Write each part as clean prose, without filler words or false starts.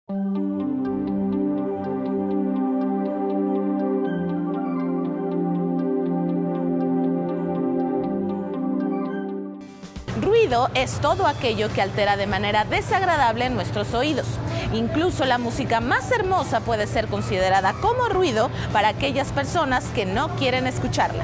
Ruido es todo aquello que altera de manera desagradable nuestros oídos. Incluso la música más hermosa puede ser considerada como ruido para aquellas personas que no quieren escucharla.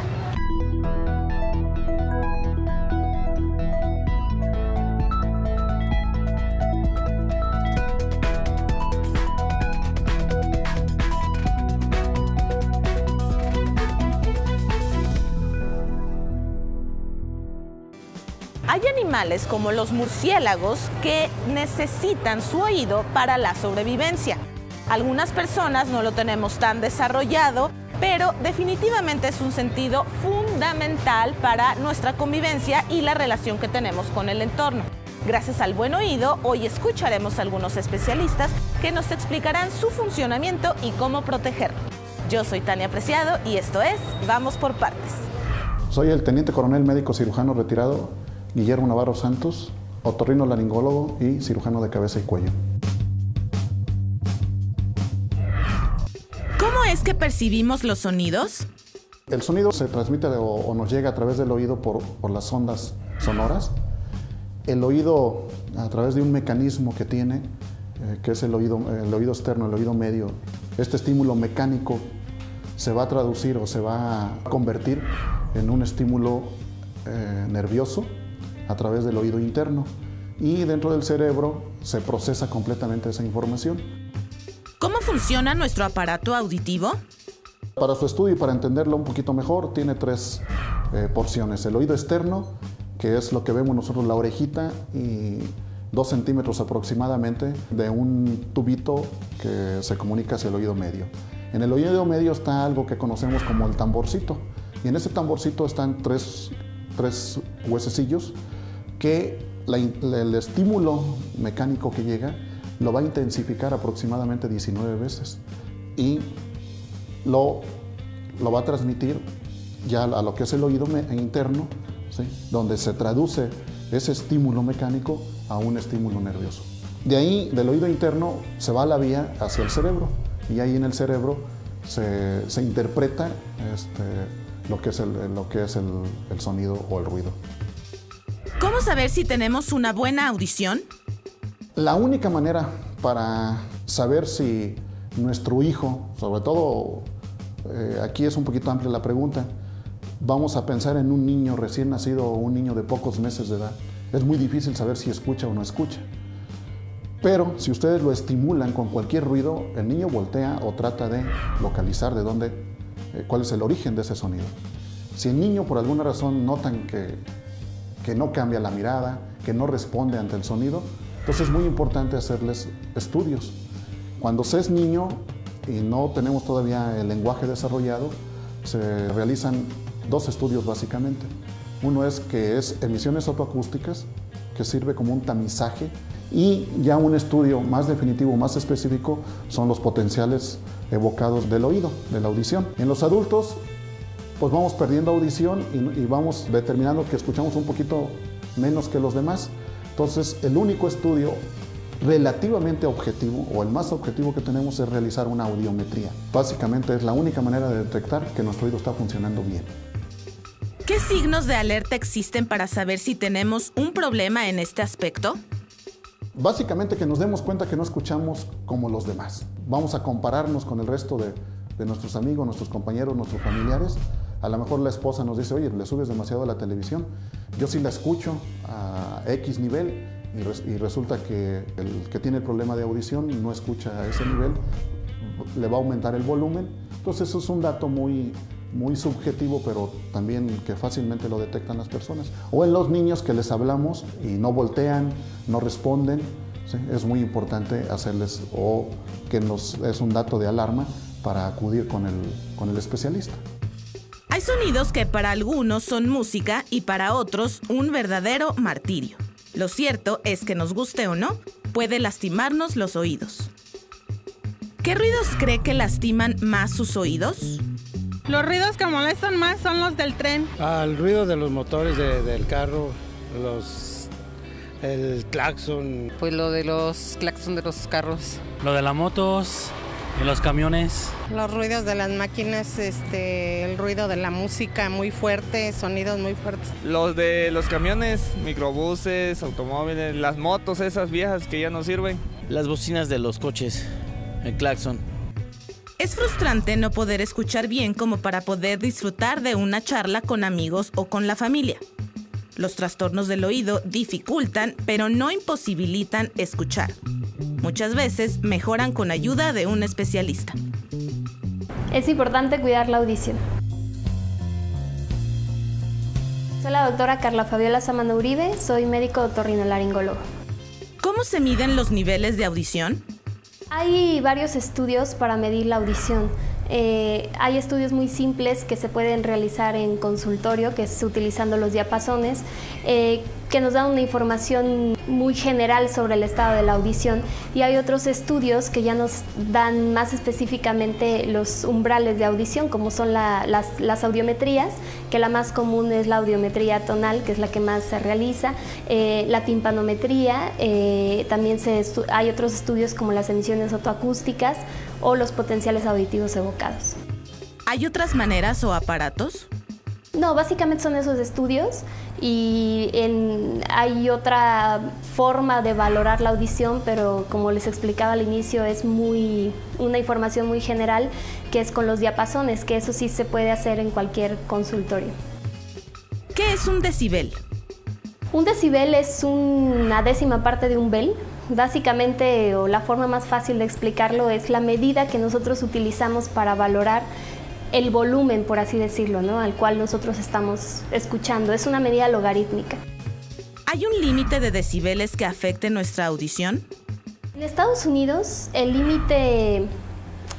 Hay animales como los murciélagos que necesitan su oído para la sobrevivencia. Algunas personas no lo tenemos tan desarrollado, pero definitivamente es un sentido fundamental para nuestra convivencia y la relación que tenemos con el entorno. Gracias al buen oído, hoy escucharemos a algunos especialistas que nos explicarán su funcionamiento y cómo protegerlo. Yo soy Tania Preciado y esto es Vamos por Partes. Soy el teniente coronel médico cirujano retirado Guillermo Navarro Santos, otorrinolaringólogo y cirujano de cabeza y cuello. ¿Cómo es que percibimos los sonidos? El sonido se transmite o nos llega a través del oído por las ondas sonoras. El oído, a través de un mecanismo que tiene, que es el oído externo, el oído medio, este estímulo mecánico se va a traducir o se va a convertir en un estímulo nervioso a través del oído interno, y dentro del cerebro se procesa completamente esa información. ¿Cómo funciona nuestro aparato auditivo? Para su estudio y para entenderlo un poquito mejor, tiene tres porciones. El oído externo, que es lo que vemos nosotros, la orejita y 2 centímetros aproximadamente de un tubito que se comunica hacia el oído medio. En el oído medio está algo que conocemos como el tamborcito, y en ese tamborcito están tres huesecillos que el estímulo mecánico que llega lo va a intensificar aproximadamente 19 veces y lo va a transmitir ya a lo que es el oído interno, ¿sí?, donde se traduce ese estímulo mecánico a un estímulo nervioso. De ahí, del oído interno, se va a la vía hacia el cerebro, y ahí en el cerebro se interpreta lo que es el sonido o el ruido. ¿Cómo saber si tenemos una buena audición? La única manera para saber si nuestro hijo, sobre todo aquí es un poquito amplia la pregunta, vamos a pensar en un niño recién nacido o un niño de pocos meses de edad. Es muy difícil saber si escucha o no escucha. Pero si ustedes lo estimulan con cualquier ruido, el niño voltea o trata de localizar cuál es el origen de ese sonido. Si el niño por alguna razón notan que no cambia la mirada, que no responde ante el sonido, entonces es muy importante hacerles estudios. Cuando se es niño y no tenemos todavía el lenguaje desarrollado, se realizan 2 estudios básicamente. Uno es emisiones autoacústicas, que sirve como un tamizaje, y ya un estudio más definitivo, más específico, son los potenciales evocados del oído, de la audición. En los adultos, pues vamos perdiendo audición y vamos determinando que escuchamos un poquito menos que los demás. Entonces, el único estudio relativamente objetivo, o el más objetivo que tenemos, es realizar una audiometría. Básicamente es la única manera de detectar que nuestro oído está funcionando bien. ¿Qué signos de alerta existen para saber si tenemos un problema en este aspecto? Básicamente que nos demos cuenta que no escuchamos como los demás. Vamos a compararnos con el resto de nuestros amigos, nuestros compañeros, nuestros familiares. A lo mejor la esposa nos dice, oye, le subes demasiado a la televisión. Yo sí la escucho a X nivel y resulta que el que tiene el problema de audición no escucha a ese nivel, le va a aumentar el volumen. Entonces eso es un dato muy subjetivo, pero también que fácilmente lo detectan las personas. O en los niños que les hablamos y no voltean, no responden, ¿sí? Es muy importante hacerles, o que es un dato de alarma para acudir con el especialista. Hay sonidos que para algunos son música y para otros un verdadero martirio. Lo cierto es que, nos guste o no, puede lastimarnos los oídos. ¿Qué ruidos cree que lastiman más sus oídos? Los ruidos que molestan más son los del tren. El ruido de los motores del carro, el claxon. Pues lo de los claxon de los carros. Lo de las motos, en los camiones. Los ruidos de las máquinas, el ruido de la música muy fuerte, sonidos muy fuertes. Los de los camiones, microbuses, automóviles, las motos esas viejas que ya no sirven. Las bocinas de los coches, el claxon. Es frustrante no poder escuchar bien como para poder disfrutar de una charla con amigos o con la familia. Los trastornos del oído dificultan, pero no imposibilitan escuchar. Muchas veces mejoran con ayuda de un especialista. Es importante cuidar la audición. Soy la doctora Carla Fabiola Samana Uribe, soy médico otorrinolaringólogo. ¿Cómo se miden los niveles de audición? Hay varios estudios para medir la audición. Hay estudios muy simples que se pueden realizar en consultorio, que es utilizando los diapasones, que nos dan una información muy general sobre el estado de la audición, y hay otros estudios que ya nos dan más específicamente los umbrales de audición, como son las audiometrías, que la más común es la audiometría tonal, que es la que más se realiza, la timpanometría, también hay otros estudios como las emisiones otoacústicas o los potenciales auditivos evocados. ¿Hay otras maneras o aparatos? No, básicamente son esos estudios, y hay otra forma de valorar la audición, pero como les explicaba al inicio, es una información muy general, que es con los diapasones, que eso sí se puede hacer en cualquier consultorio. ¿Qué es un decibel? Un decibel es una décima parte de un bel. Básicamente, o la forma más fácil de explicarlo, es la medida que nosotros utilizamos para valorar el volumen, por así decirlo, ¿no?, al cual nosotros estamos escuchando. Es una medida logarítmica. ¿Hay un límite de decibeles que afecte nuestra audición? En Estados Unidos, el límite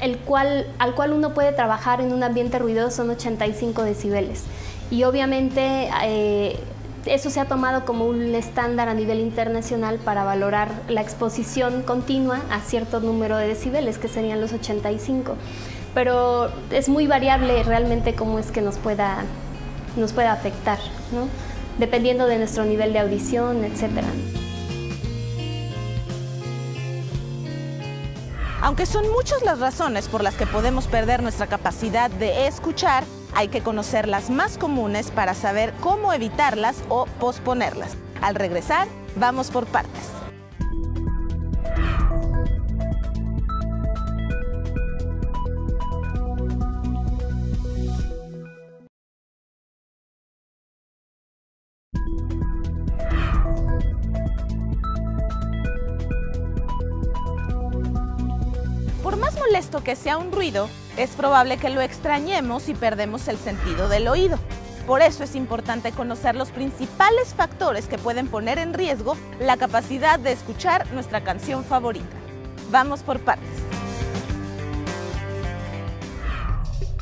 al cual uno puede trabajar en un ambiente ruidoso son 85 decibeles. Y obviamente eso se ha tomado como un estándar a nivel internacional para valorar la exposición continua a cierto número de decibeles, que serían los 85. Pero es muy variable realmente cómo es que nos pueda afectar, ¿no?, dependiendo de nuestro nivel de audición, etc. Aunque son muchas las razones por las que podemos perder nuestra capacidad de escuchar, hay que conocer las más comunes para saber cómo evitarlas o posponerlas. Al regresar, vamos por partes. Por más molesto que sea un ruido, es probable que lo extrañemos y perdemos el sentido del oído. Por eso es importante conocer los principales factores que pueden poner en riesgo la capacidad de escuchar nuestra canción favorita. Vamos por partes.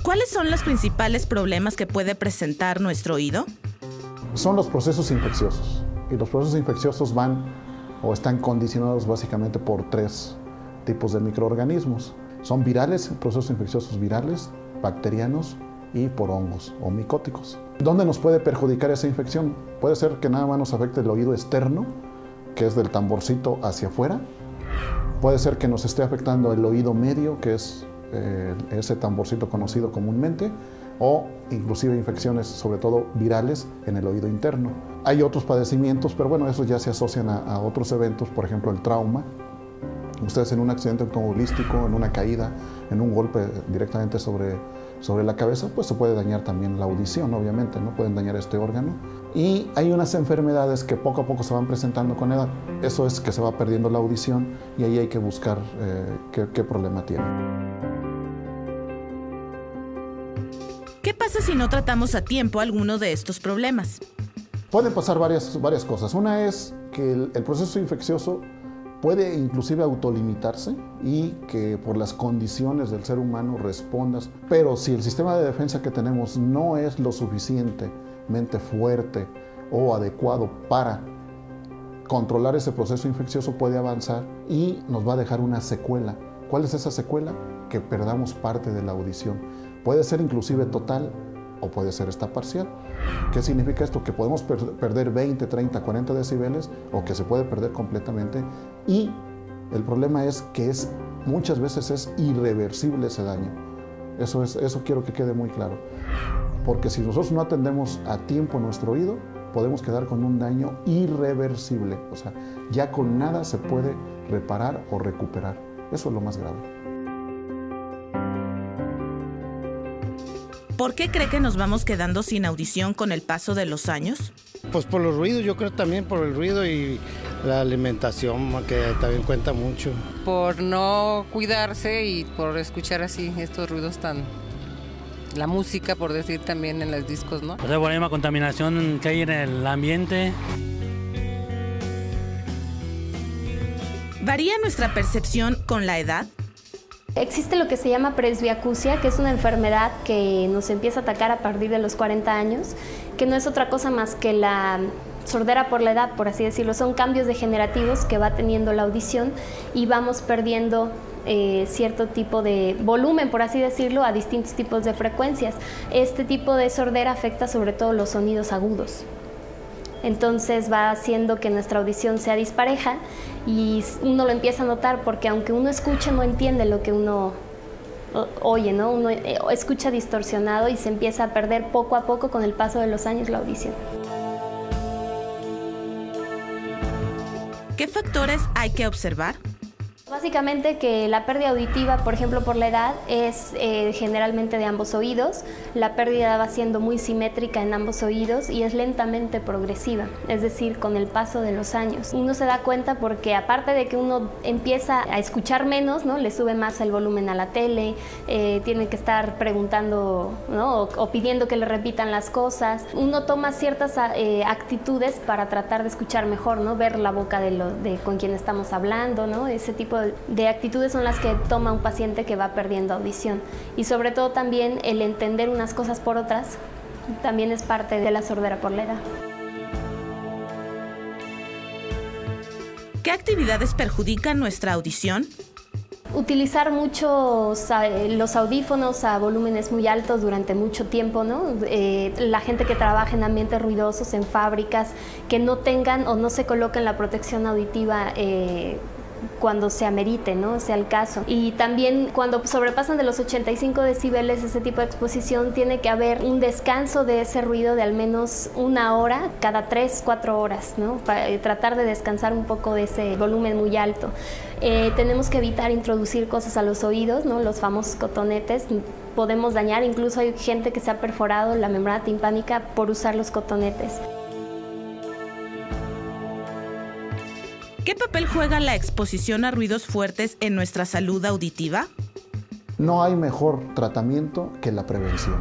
¿Cuáles son los principales problemas que puede presentar nuestro oído? Son los procesos infecciosos. Y los procesos infecciosos van o están condicionados básicamente por 3 tipos de microorganismos. Son virales, procesos infecciosos virales, bacterianos y por hongos o micóticos. ¿Dónde nos puede perjudicar esa infección? Puede ser que nada más nos afecte el oído externo, que es del tamborcito hacia afuera. Puede ser que nos esté afectando el oído medio, que es ese tamborcito conocido comúnmente, o inclusive infecciones, sobre todo virales, en el oído interno. Hay otros padecimientos, pero bueno, esos ya se asocian a otros eventos, por ejemplo el trauma. Ustedes en un accidente automovilístico, en una caída, en un golpe directamente sobre la cabeza, pues se puede dañar también la audición, obviamente, ¿no? Pueden dañar este órgano. Y hay unas enfermedades que poco a poco se van presentando con edad. Eso es que se va perdiendo la audición y ahí hay que buscar qué problema tiene. ¿Qué pasa si no tratamos a tiempo alguno de estos problemas? Pueden pasar varias cosas. Una es que el proceso infeccioso puede inclusive autolimitarse y que por las condiciones del ser humano respondas. Pero si el sistema de defensa que tenemos no es lo suficientemente fuerte o adecuado para controlar ese proceso infeccioso, puede avanzar y nos va a dejar una secuela. ¿Cuál es esa secuela? Que perdamos parte de la audición. Puede ser inclusive total o puede ser esta parcial. ¿Qué significa esto? Que podemos perder 20, 30, 40 decibeles o que se puede perder completamente, y el problema es que muchas veces es irreversible ese daño. Eso quiero que quede muy claro, porque si nosotros no atendemos a tiempo nuestro oído, podemos quedar con un daño irreversible, o sea, ya con nada se puede reparar o recuperar. Eso es lo más grave. ¿Por qué cree que nos vamos quedando sin audición con el paso de los años? Pues por los ruidos, yo creo también por el ruido y la alimentación, que también cuenta mucho. Por no cuidarse y por escuchar así estos ruidos la música, por decir, también en los discos, ¿no? O sea, por la misma contaminación que hay en el ambiente. ¿Varía nuestra percepción con la edad? Existe lo que se llama presbiacusia, que es una enfermedad que nos empieza a atacar a partir de los 40 años, que no es otra cosa más que la sordera por la edad, por así decirlo. Son cambios degenerativos que va teniendo la audición y vamos perdiendo cierto tipo de volumen, por así decirlo, a distintos tipos de frecuencias. Este tipo de sordera afecta sobre todo los sonidos agudos. Entonces va haciendo que nuestra audición sea dispareja y uno lo empieza a notar, porque aunque uno escucha, no entiende lo que uno oye, ¿no? Uno escucha distorsionado y se empieza a perder poco a poco con el paso de los años la audición. ¿Qué factores hay que observar? Básicamente que la pérdida auditiva, por ejemplo, por la edad, es generalmente de ambos oídos. La pérdida va siendo muy simétrica en ambos oídos y es lentamente progresiva, es decir, con el paso de los años. Uno se da cuenta porque aparte de que uno empieza a escuchar menos, ¿no? Le sube más el volumen a la tele, tiene que estar preguntando, ¿no? o pidiendo que le repitan las cosas. Uno toma ciertas actitudes para tratar de escuchar mejor, ¿no? Ver la boca de con quien estamos hablando, ¿no? Ese tipo de actitudes son las que toma un paciente que va perdiendo audición. Y sobre todo también el entender unas cosas por otras también es parte de la sordera por la edad. ¿Qué actividades perjudican nuestra audición? Utilizar mucho los audífonos a volúmenes muy altos durante mucho tiempo, ¿no? La gente que trabaja en ambientes ruidosos, en fábricas, que no tengan o no se coloquen la protección auditiva cuando se amerite, ¿no? Sea el caso. Y también cuando sobrepasan de los 85 decibeles ese tipo de exposición, tiene que haber un descanso de ese ruido de al menos 1 hora cada 3-4 horas, ¿no? Para tratar de descansar un poco de ese volumen muy alto. Tenemos que evitar introducir cosas a los oídos, ¿no? Los famosos cotonetes. Podemos dañar, incluso hay gente que se ha perforado la membrana timpánica por usar los cotonetes. ¿Qué papel juega la exposición a ruidos fuertes en nuestra salud auditiva? No hay mejor tratamiento que la prevención.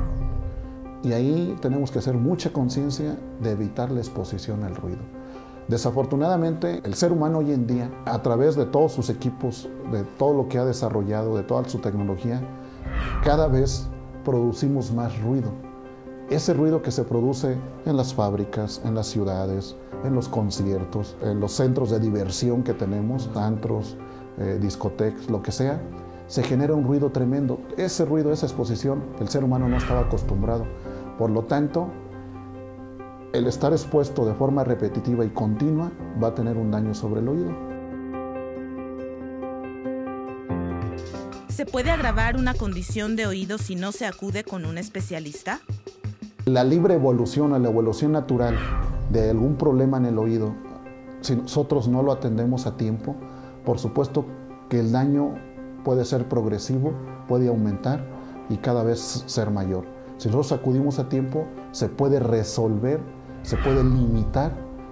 Y ahí tenemos que hacer mucha conciencia de evitar la exposición al ruido. Desafortunadamente, el ser humano hoy en día, a través de todos sus equipos, de todo lo que ha desarrollado, de toda su tecnología, cada vez producimos más ruido. Ese ruido que se produce en las fábricas, en las ciudades, en los conciertos, en los centros de diversión que tenemos, antros, discotecas, lo que sea, se genera un ruido tremendo. Ese ruido, esa exposición, el ser humano no estaba acostumbrado. Por lo tanto, el estar expuesto de forma repetitiva y continua va a tener un daño sobre el oído. ¿Se puede agravar una condición de oído si no se acude con un especialista? La libre evolución o la evolución natural de algún problema en el oído, si nosotros no lo atendemos a tiempo, por supuesto que el daño puede ser progresivo, puede aumentar y cada vez ser mayor. Si nosotros acudimos a tiempo, se puede resolver, se puede limitar,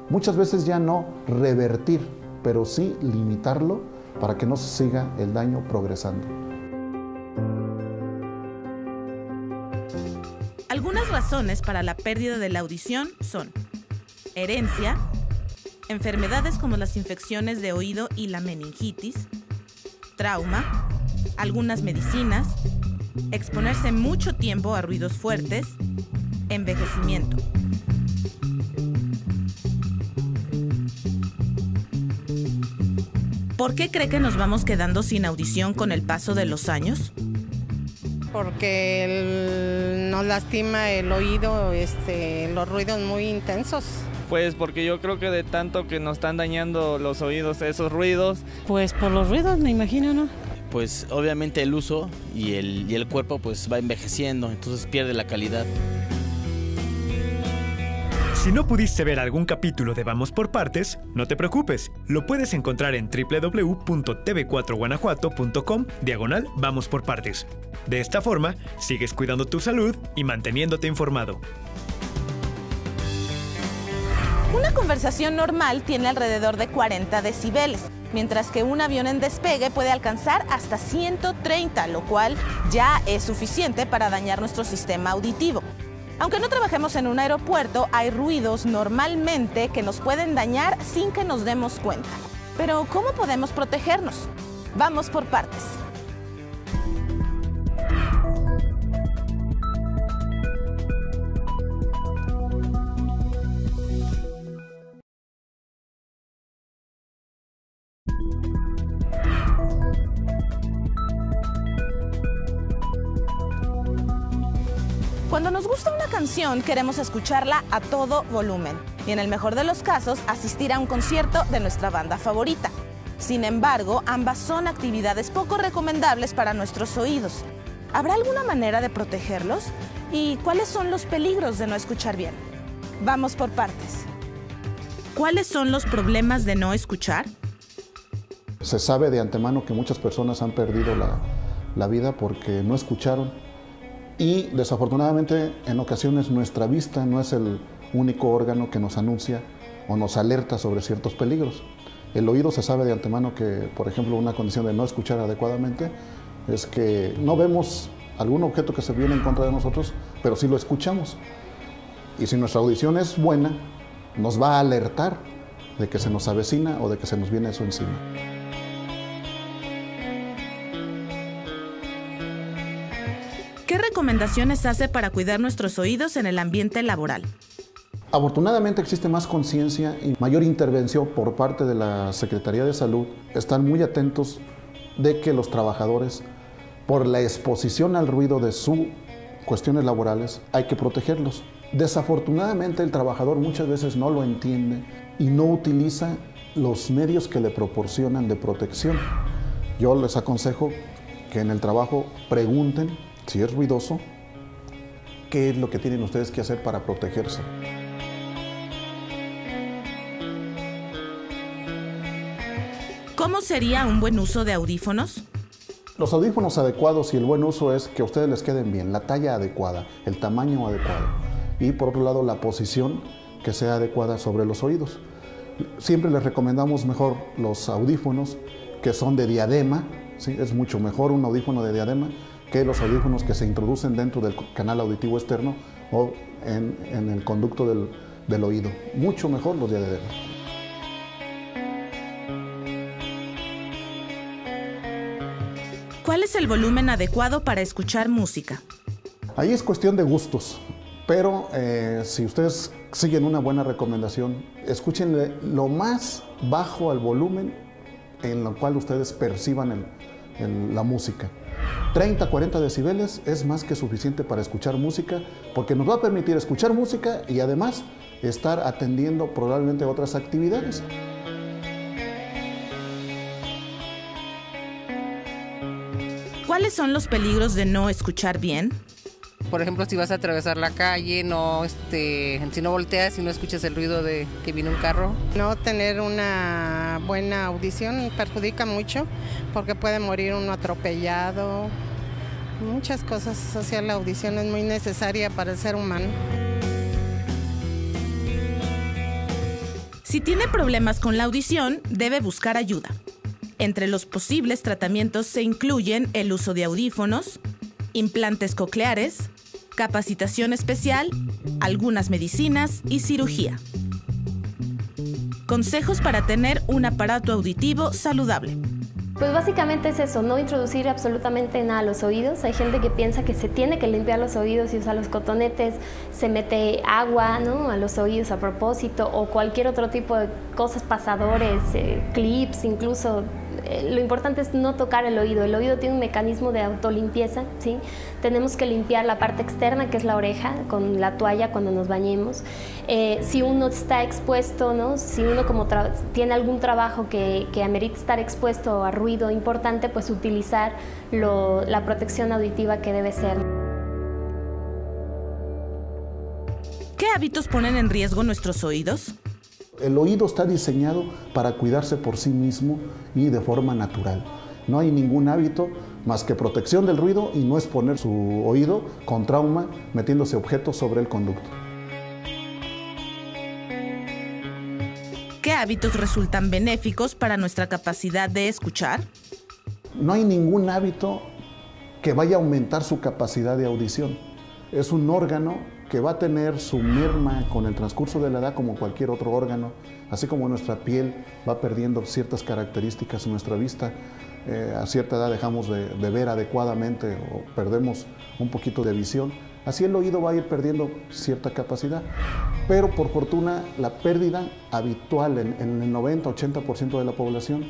muchas veces ya no revertir, pero sí limitarlo para que no se siga el daño progresando. Algunas razones para la pérdida de la audición son herencia, enfermedades como las infecciones de oído y la meningitis, trauma, algunas medicinas, exponerse mucho tiempo a ruidos fuertes, envejecimiento. ¿Por qué cree que nos vamos quedando sin audición con el paso de los años? porque nos lastima el oído, los ruidos muy intensos. Pues porque yo creo que de tanto que nos están dañando los oídos esos ruidos. Pues por los ruidos, me imagino, ¿no? Pues obviamente el uso y el cuerpo pues va envejeciendo, entonces pierde la calidad. Si no pudiste ver algún capítulo de Vamos por Partes, no te preocupes, lo puedes encontrar en www.tv4guanajuato.com/Vamos por Partes. De esta forma, sigues cuidando tu salud y manteniéndote informado. Una conversación normal tiene alrededor de 40 decibeles, mientras que un avión en despegue puede alcanzar hasta 130, lo cual ya es suficiente para dañar nuestro sistema auditivo. Aunque no trabajemos en un aeropuerto, hay ruidos normalmente que nos pueden dañar sin que nos demos cuenta. Pero, ¿cómo podemos protegernos? Vamos por partes. Cuando nos gusta una canción, queremos escucharla a todo volumen y en el mejor de los casos, asistir a un concierto de nuestra banda favorita. Sin embargo, ambas son actividades poco recomendables para nuestros oídos. ¿Habrá alguna manera de protegerlos? ¿Y cuáles son los peligros de no escuchar bien? Vamos por partes. ¿Cuáles son los problemas de no escuchar? Se sabe de antemano que muchas personas han perdido la vida porque no escucharon. Y desafortunadamente en ocasiones nuestra vista no es el único órgano que nos anuncia o nos alerta sobre ciertos peligros. El oído se sabe de antemano que, por ejemplo, una condición de no escuchar adecuadamente es que no vemos algún objeto que se viene en contra de nosotros, pero sí lo escuchamos. Y si nuestra audición es buena, nos va a alertar de que se nos avecina o de que se nos viene eso encima. ¿Qué recomendaciones hace para cuidar nuestros oídos en el ambiente laboral? Afortunadamente existe más conciencia y mayor intervención por parte de la Secretaría de Salud. Están muy atentos de que los trabajadores, por la exposición al ruido de sus cuestiones laborales, hay que protegerlos. Desafortunadamente el trabajador muchas veces no lo entiende y no utiliza los medios que le proporcionan de protección. Yo les aconsejo que en el trabajo pregunten si es ruidoso, ¿qué es lo que tienen ustedes que hacer para protegerse? ¿Cómo sería un buen uso de audífonos? Los audífonos adecuados y el buen uso es que a ustedes les queden bien, la talla adecuada, el tamaño adecuado y por otro lado la posición que sea adecuada sobre los oídos. Siempre les recomendamos mejor los audífonos que son de diadema, ¿sí? Es mucho mejor un audífono de diadema que los audífonos que se introducen dentro del canal auditivo externo o en el conducto del oído. Mucho mejor los de diadema. ¿Cuál es el volumen adecuado para escuchar música? Ahí es cuestión de gustos, pero si ustedes siguen una buena recomendación, escúchenle lo más bajo al volumen en lo cual ustedes perciban la música. 30, 40 decibeles es más que suficiente para escuchar música porque nos va a permitir escuchar música y además estar atendiendo probablemente otras actividades. ¿Cuáles son los peligros de no escuchar bien? Por ejemplo, si vas a atravesar la calle, si no volteas y no escuchas el ruido de que viene un carro. No tener una buena audición perjudica mucho porque puede morir uno atropellado. Muchas cosas, o sea, la audición es muy necesaria para el ser humano. Si tiene problemas con la audición, debe buscar ayuda. Entre los posibles tratamientos se incluyen el uso de audífonos, implantes cocleares, capacitación especial, algunas medicinas y cirugía. Consejos para tener un aparato auditivo saludable. Pues básicamente es eso, no introducir absolutamente nada a los oídos. Hay gente que piensa que se tiene que limpiar los oídos y usa los cotonetes, se mete agua, ¿no?, a los oídos a propósito o cualquier otro tipo de cosas, pasadores, clips, incluso lo importante es no tocar el oído. El oído tiene un mecanismo de autolimpieza, ¿sí? Tenemos que limpiar la parte externa, que es la oreja, con la toalla cuando nos bañemos. Si uno está expuesto, ¿no? Si uno tiene algún trabajo que amerita estar expuesto a ruido importante, pues utilizar la protección auditiva que debe ser. ¿Qué hábitos ponen en riesgo nuestros oídos? El oído está diseñado para cuidarse por sí mismo y de forma natural. No hay ningún hábito más que protección del ruido y no exponer su oído con trauma metiéndose objetos sobre el conducto. ¿Qué hábitos resultan benéficos para nuestra capacidad de escuchar? No hay ningún hábito que vaya a aumentar su capacidad de audición. Es un órgano que va a tener su merma con el transcurso de la edad como cualquier otro órgano, así como nuestra piel va perdiendo ciertas características en nuestra vista. A cierta edad dejamos de ver adecuadamente o perdemos un poquito de visión. Así el oído va a ir perdiendo cierta capacidad, pero por fortuna la pérdida habitual en el 90-80% de la población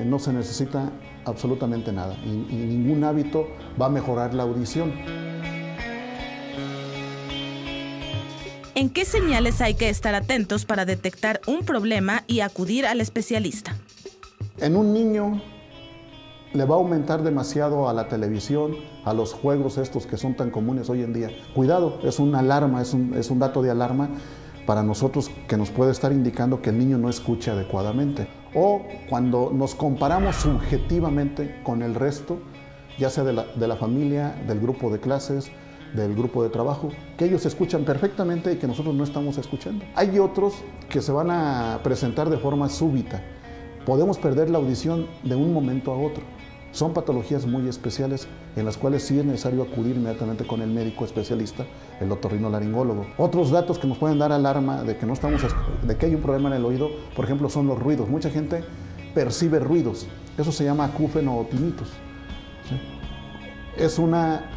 no se necesita absolutamente nada y ningún hábito va a mejorar la audición. ¿En qué señales hay que estar atentos para detectar un problema y acudir al especialista? En un niño le va a aumentar demasiado a la televisión, a los juegos estos que son tan comunes hoy en día. Cuidado, es una alarma, es un dato de alarma para nosotros que nos puede estar indicando que el niño no escucha adecuadamente. O cuando nos comparamos subjetivamente con el resto, ya sea de la familia, del grupo de clases, del grupo de trabajo, que ellos escuchan perfectamente y que nosotros no estamos escuchando. Hay otros que se van a presentar de forma súbita. Podemos perder la audición de un momento a otro. Son patologías muy especiales en las cuales sí es necesario acudir inmediatamente con el médico especialista, el otorrinolaringólogo. Otros datos que nos pueden dar alarma de que hay un problema en el oído, por ejemplo, son los ruidos. Mucha gente percibe ruidos. Eso se llama acúfeno o tinnitus, ¿sí? Es una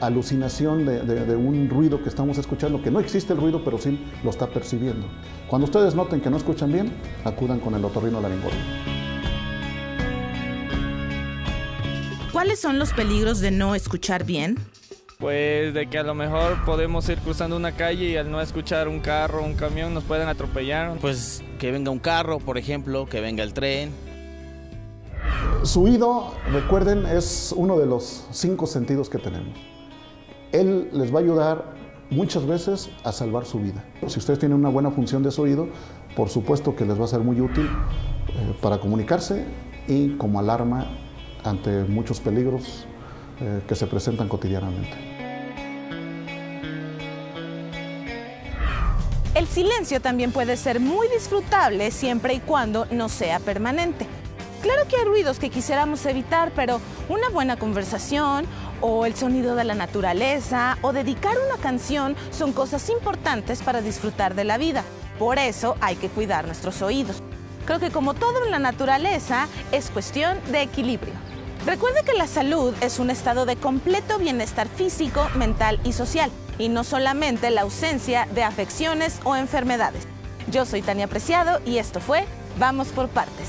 alucinación de un ruido que estamos escuchando, que no existe el ruido, pero sí lo está percibiendo. Cuando ustedes noten que no escuchan bien, acudan con el otorrinolaringólogo. ¿Cuáles son los peligros de no escuchar bien? Pues de que a lo mejor podemos ir cruzando una calle y al no escuchar un carro, un camión, nos pueden atropellar. Pues que venga un carro, por ejemplo, que venga el tren. Su oído, recuerden, es uno de los 5 sentidos que tenemos. Él les va a ayudar muchas veces a salvar su vida. Si ustedes tienen una buena función de su oído, por supuesto que les va a ser muy útil para comunicarse y como alarma ante muchos peligros que se presentan cotidianamente. El silencio también puede ser muy disfrutable siempre y cuando no sea permanente. Claro que hay ruidos que quisiéramos evitar, pero una buena conversación o el sonido de la naturaleza o dedicar una canción son cosas importantes para disfrutar de la vida. Por eso hay que cuidar nuestros oídos. Creo que como todo en la naturaleza es cuestión de equilibrio. Recuerde que la salud es un estado de completo bienestar físico, mental y social, y no solamente la ausencia de afecciones o enfermedades. Yo soy Tania Preciado y esto fue Vamos por Partes.